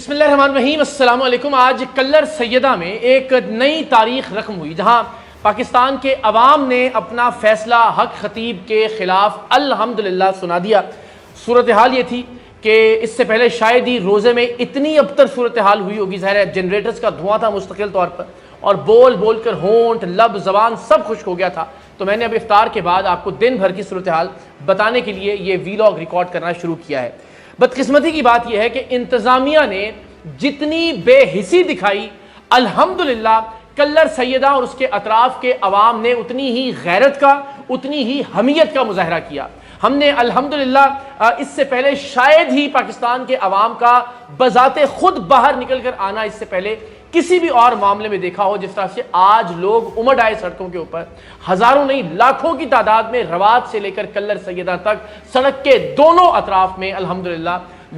بسم اللہ الرحمن الرحیم، السلام علیکم۔ آج کلر سیدہ میں ایک نئی تاریخ رقم ہوئی جہاں پاکستان کے عوام نے اپنا فیصلہ حق خطیب کے خلاف الحمدللہ سنا دیا۔ صورتحال یہ تھی کہ اس سے پہلے شاید ہی روزے میں اتنی ابتر صورتحال ہوئی ہوگی، ظاہر ہے جنریٹرز کا دھواں تھا مستقل طور پر، اور بول بول کر ہونٹ لب زبان سب خشک ہو گیا تھا۔ تو میں نے اب افطار کے بعد آپ کو دن بھر کی صورتحال بتانے کے لیے یہ ویلاگ ریکارڈ کرنا شروع کیا ہے۔ بدقسمتی کی بات یہ ہے کہ انتظامیہ نے جتنی بے حسی دکھائی، الحمدللہ کلر سیدہ اور اس کے اطراف کے عوام نے اتنی ہی غیرت کا، اتنی ہی حمیت کا مظاہرہ کیا۔ ہم نے الحمدللہ اس سے پہلے شاید ہی پاکستان کے عوام کا بذات خود باہر نکل کر آنا اس سے پہلے کسی بھی اور معاملے میں دیکھا ہو، جس طرح سے آج لوگ امڈ آئے سڑکوں کے اوپر، ہزاروں نہیں لاکھوں کی تعداد میں رواد سے لے کر کلر سیدہ تک سڑک کے دونوں اطراف میں الحمدللہ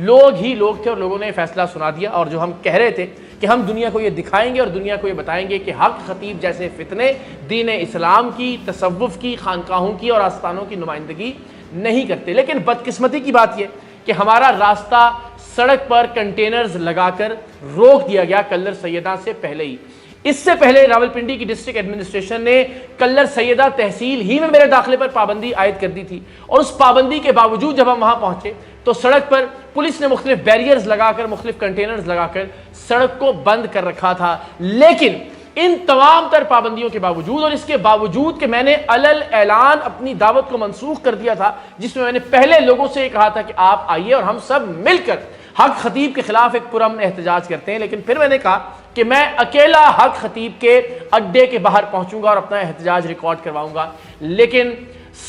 لوگ ہی لوگ تھے، اور لوگوں نے فیصلہ سنا دیا۔ اور جو ہم کہہ رہے تھے کہ ہم دنیا کو یہ دکھائیں گے اور دنیا کو یہ بتائیں گے کہ حق خطیب جیسے فتنے دین اسلام کی، تصوف کی، خانقاہوں کی اور آستانوں کی نمائندگی نہیں کرتے، لیکن بدقسمتی کی بات یہ کہ ہمارا راستہ سڑک پر کنٹینرز لگا کر روک دیا گیا کلر سیدہ سے پہلے ہی۔ اس سے پہلے راولپنڈی کی ڈسٹرکٹ ایڈمنسٹریشن نے کلر سیدہ تحصیل ہی میں میرے داخلے پر پابندی عائد کر دی تھی، اور اس پابندی کے باوجود جب ہم وہاں پہنچے تو سڑک پر پولیس نے مختلف بیریئرز لگا کر، مختلف کنٹینرز لگا کر سڑک کو بند کر رکھا تھا۔ لیکن ان تمام تر پابندیوں کے باوجود، اور اس کے باوجود کہ میں نے علل اعلان اپنی دعوت کو منسوخ کر دیا تھا، جس میں میں نے پہلے لوگوں سے یہ کہا تھا کہ آپ آئیے اور ہم سب مل کر حق خطیب کے خلاف ایک پرامن احتجاج کرتے ہیں، لیکن پھر میں نے کہا کہ میں اکیلا حق خطیب کے اڈے کے باہر پہنچوں گا اور اپنا احتجاج ریکارڈ کرواؤں گا۔ لیکن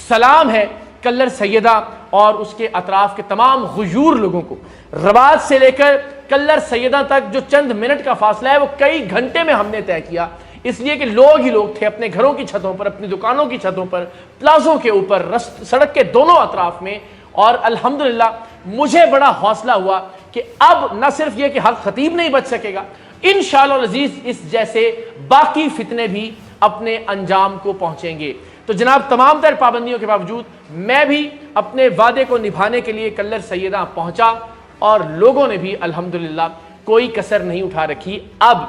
سلام ہے کلر سیدہ اور اس کے اطراف کے تمام غیور لوگوں کو، رواد سے لے کر کلر سیدہ تک جو چند منٹ کا فاصلہ ہے وہ کئی گھنٹے میں ہم نے طے کیا، اس لیے کہ لوگ ہی لوگ تھے اپنے گھروں کی چھتوں پر، اپنی دکانوں کی چھتوں پر، پلازوں کے اوپر، سڑک کے دونوں اطراف میں۔ اور الحمدللہ مجھے بڑا حوصلہ ہوا کہ اب نہ صرف یہ کہ حق خطیب نہیں بچ سکے گا، انشاءاللہ العزیز اس جیسے باقی فتنے بھی اپنے انجام کو پہنچیں گے۔ تو جناب تمام تر پابندیوں کے باوجود میں بھی اپنے وعدے کو نبھانے کے لیے کلر سیدہ پہنچا، اور لوگوں نے بھی الحمدللہ کوئی کسر نہیں اٹھا رکھی۔ اب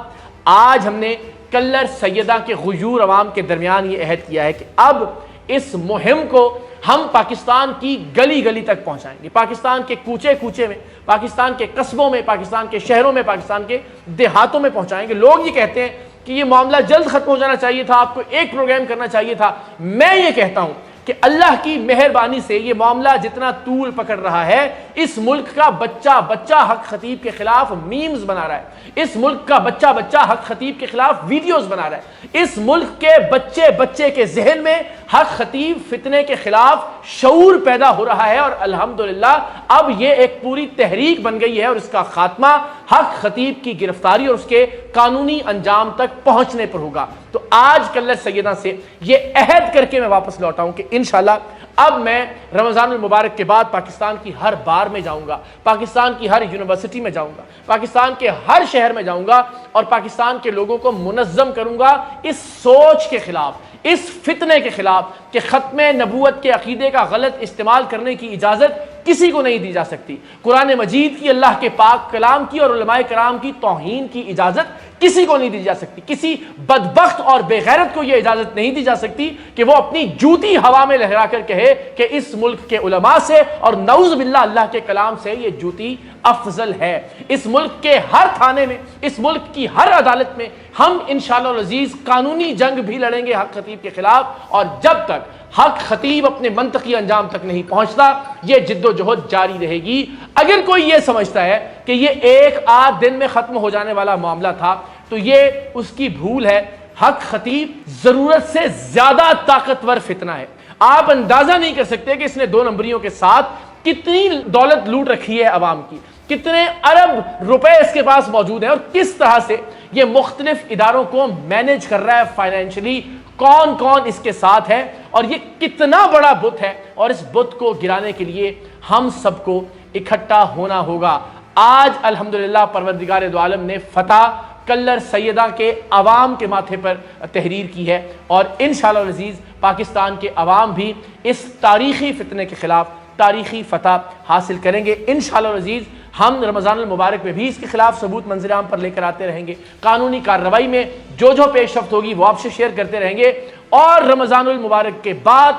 آج ہم نے کلر سیدہ کے غیور عوام کے درمیان یہ عہد کیا ہے کہ اب اس مہم کو ہم پاکستان کی گلی گلی تک پہنچائیں گے، پاکستان کے کوچے کوچے میں، پاکستان کے قصبوں میں، پاکستان کے شہروں میں، پاکستان کے دیہاتوں میں پہنچائیں گے۔ لوگ یہ کہتے ہیں کہ یہ معاملہ جلد ختم ہو جانا چاہیے تھا، آپ کو ایک پروگرام کرنا چاہیے تھا۔ میں یہ کہتا ہوں کہ اللہ کی مہربانی سے یہ معاملہ جتنا طول پکڑ رہا ہے، اس ملک کا بچہ بچہ حق خطیب کے خلاف میمز بنا رہا ہے، اس ملک کا بچہ بچہ حق خطیب کے خلاف ویڈیوز بنا رہا ہے، اس ملک کے بچے بچے کے ذہن میں حق خطیب فتنے کے خلاف شعور پیدا ہو رہا ہے، اور الحمدللہ اب یہ ایک پوری تحریک بن گئی ہے، اور اس کا خاتمہ حق خطیب کی گرفتاری اور اس کے قانونی انجام تک پہنچنے پر ہوگا۔ تو آج کلر سیدہ سے یہ عہد کر کے میں واپس لوٹا ہوں کہ انشاءاللہ اب میں رمضان المبارک کے بعد پاکستان کی ہر بار میں جاؤں گا، پاکستان کی ہر یونیورسٹی میں جاؤں گا، پاکستان کے ہر شہر میں جاؤں گا، اور پاکستان کے لوگوں کو منظم کروں گا اس سوچ کے خلاف، اس فتنے کے خلاف کہ ختم نبوت کے عقیدے کا غلط استعمال کرنے کی اجازت کسی کو نہیں دی جا سکتی۔ قرآن مجید کی، اللہ کے پاک کلام کی اور علماء کرام کی توہین کی اجازت کسی کو نہیں دی جا سکتی۔ کسی بدبخت اور بے غیرت کو یہ اجازت نہیں دی جا سکتی کہ وہ اپنی جوتی ہوا میں لہرا کر کہے کہ اس ملک کے علماء سے اور نعوذ باللہ اللہ کے کلام سے یہ جوتی افضل ہے۔ اس ملک کے ہر تھانے میں، اس ملک کی ہر عدالت میں ہم انشاءاللہ العزیز قانونی جنگ بھی لڑیں گے حق خطیب کے خلاف، اور جب تک حق خطیب اپنے منطقی انجام تک نہیں پہنچتا یہ جد و جہد جاری رہے گی۔ اگر کوئی یہ سمجھتا ہے کہ یہ ایک آدھ دن میں ختم ہو جانے والا معاملہ تھا تو یہ اس کی بھول ہے۔ حق خطیب ضرورت سے زیادہ طاقتور فتنہ ہے۔ آپ اندازہ نہیں کر سکتے کہ اس نے 2 نمبریوں کے ساتھ کتنی دولت لوٹ رکھی ہے عوام کی، کتنے ارب روپے اس کے پاس موجود ہیں، اور کس طرح سے یہ مختلف اداروں کو مینیج کر رہا ہے فائنینشلی، کون کون اس کے ساتھ ہے، اور یہ کتنا بڑا بت ہے، اور اس بت کو گرانے کے لیے ہم سب کو اکٹھا ہونا ہوگا۔ آج الحمدللہ پروردگار دو عالم نے فتح کلر سیدہ کے عوام کے ماتھے پر تحریر کی ہے، اور انشاءاللہ العزیز پاکستان کے عوام بھی اس تاریخی فتنے کے خلاف تاریخی فتح حاصل کریں گے انشاءاللہ العزیز۔ ہم رمضان المبارک میں بھی اس کے خلاف ثبوت منظر عام پر لے کر آتے رہیں گے، قانونی کارروائی میں جو پیش رفت ہوگی وہ آپ سے شیئر کرتے رہیں گے، اور رمضان المبارک کے بعد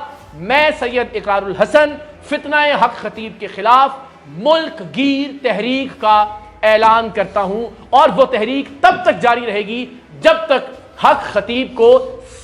میں سید اقرار الحسن فتنہ حق خطیب کے خلاف ملک گیر تحریک کا اعلان کرتا ہوں، اور وہ تحریک تب تک جاری رہے گی جب تک حق خطیب کو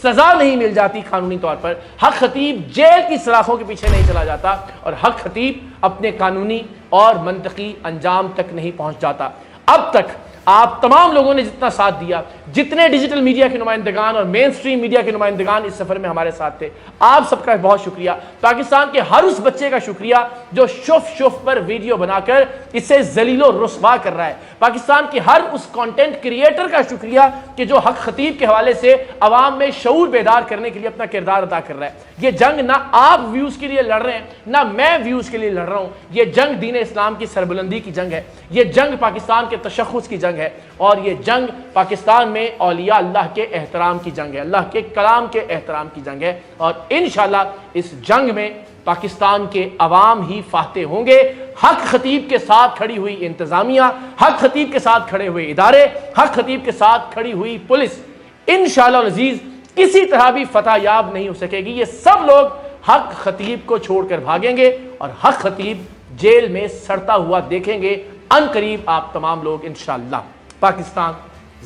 سزا نہیں مل جاتی قانونی طور پر، حق خطیب جیل کی سلاخوں کے پیچھے نہیں چلا جاتا، اور حق خطیب اپنے قانونی اور منطقی انجام تک نہیں پہنچ جاتا۔ اب تک آپ تمام لوگوں نے جتنا ساتھ دیا، جتنے ڈیجیٹل میڈیا کے نمائندگان اور مین سٹریم میڈیا کے نمائندگان اس سفر میں ہمارے ساتھ تھے، آپ سب کا بہت شکریہ۔ پاکستان کے ہر اس بچے کا شکریہ جو شف پر ویڈیو بنا کر اسے ذلیل و رسوا کر رہا ہے، پاکستان کے ہر اس کانٹینٹ کریئٹر کا شکریہ کہ جو حق خطیب کے حوالے سے عوام میں شعور بیدار کرنے کے لیے اپنا کردار ادا کر رہا ہے۔ یہ جنگ نہ آپ ویوز کے لیے لڑ رہے ہیں، نہ میں ویوز کے لیے لڑ رہا ہوں، یہ جنگ دین اسلام کی سربلندی کی جنگ ہے، یہ جنگ پاکستان کے تشخص کی جنگ ہے، اور یہ جنگ پاکستان میں اولیاء اللہ کے احترام کی جنگ ہے، اللہ کے کلام کے احترام کی جنگ ہے، اور انشاءاللہ اس جنگ میں پاکستان کے عوام ہی فاتح ہوں گے۔ حق خطیب کے ساتھ کھڑی ہوئی انتظامیہ، حق خطیب کے ساتھ کھڑے ہوئے ادارے، حق خطیب کے ساتھ کھڑی ہوئی پولیس انشاءاللہ العزیز کسی طرح بھی فتح یاب نہیں ہو سکے گی۔ یہ سب لوگ حق خطیب کو چھوڑ کر بھاگیں گے، اور حق خطیب جیل میں سڑتا ہوا دیکھیں گے ان قریب آپ تمام لوگ انشاءاللہ۔ پاکستان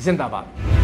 زندہ باد۔